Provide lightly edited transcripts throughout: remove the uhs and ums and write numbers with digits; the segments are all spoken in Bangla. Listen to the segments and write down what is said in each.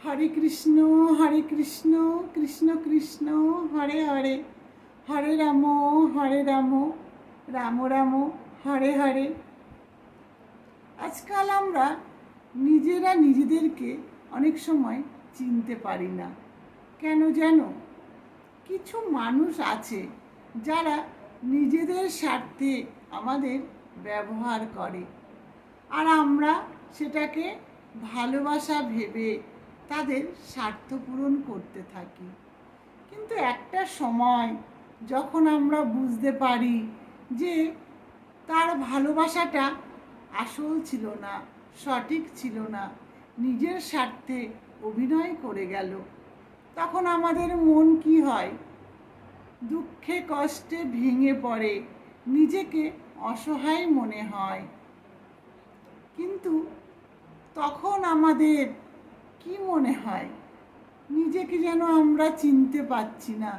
হরে কৃষ্ণ কৃষ্ণ কৃষ্ণ হরে হরে, হরে রাম রাম রাম হরে হরে। আজকাল আমরা নিজেরা নিজেদেরকে অনেক সময় চিনতে পারি না। কেন জানো? কিছু মানুষ আছে যারা নিজেদের স্বার্থে আমাদের ব্যবহার করে, আর আমরা সেটাকে ভালোবাসা ভেবে তাদের স্বার্থ পূরণ করতে থাকি। কিন্তু একটা সময় যখন আমরা বুঝতে পারি যে তার ভালোবাসাটা আসল ছিল না, সঠিক ছিল না, নিজের স্বার্থে অভিনয় করে গেল, তখন আমাদের মন কি হয়? দুঃখে কষ্টে ভেঙে পড়ে, নিজেকে অসহায় মনে হয়। কিন্তু তখন আমাদের কি মনে হয়? নিজেকে যেন আমরা চিনতে পারছি না।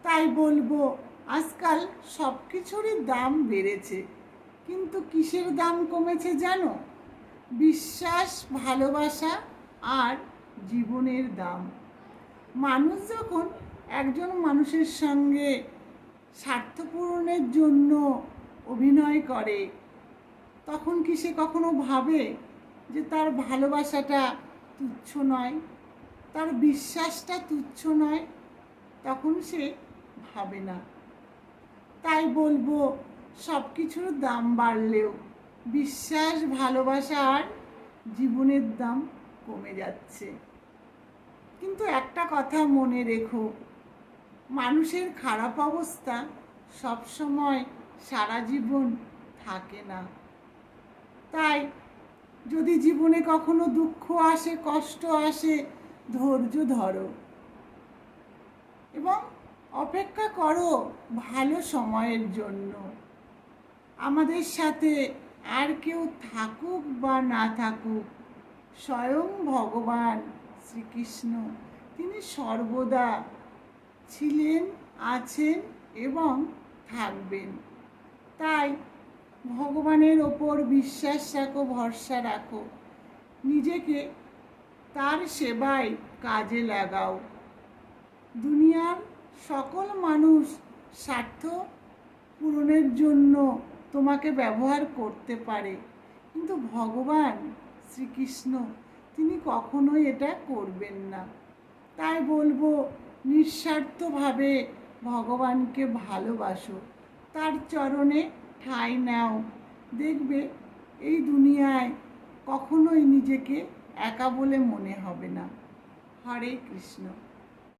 তাই বলবো, আজকাল সব কিছুরই দাম বেড়েছে, কিন্তু কিসের দাম কমেছে জানো? বিশ্বাস, ভালোবাসা আর জীবনের দাম। মানুষ যখন একজন মানুষের সঙ্গে স্বার্থ পূরণের জন্য অভিনয় করে, তখন কি সে কখনো ভাবে যে তার ভালোবাসাটা তুচ্ছ নয়, তার বিশ্বাসটা তুচ্ছ নয়? তখন সে ভাবে না। তাই বলবো, সব কিছুর দাম বাড়লেও বিশ্বাস, ভালোবাসা আর জীবনের দাম কমে যাচ্ছে। কিন্তু একটা কথা মনে রেখো, মানুষের খারাপ অবস্থা সবসময় সারা জীবন থাকে না। তাই যদি জীবনে কখনো দুঃখ আসে, কষ্ট আসে, ধৈর্য ধরো এবং অপেক্ষা করো ভালো সময়ের জন্য। আমাদের সাথে আর কেউ থাকুক বা না থাকুক, স্বয়ং ভগবান শ্রীকৃষ্ণ তিনি সর্বদা ছিলেন, আছেন এবং থাকবেন। তাই ভগবানের ওপর বিশ্বাস রাখো, ভরসা রাখো, নিজেকে তার সেবায় কাজে লাগাও। দুনিয়ার সকল মানুষ স্বার্থ পূরণের জন্য তোমাকে ব্যবহার করতে পারে, কিন্তু ভগবান শ্রীকৃষ্ণ তিনি কখনোই এটা করবেন না। তাই বলবো, নিঃস্বার্থভাবে ভগবানকে ভালোবাসো, তার চরণে ঠাঁই নাও। দেখবে এই দুনিয়ায় কখনোই নিজেকে একা বলে মনে হবে না। হরে কৃষ্ণ।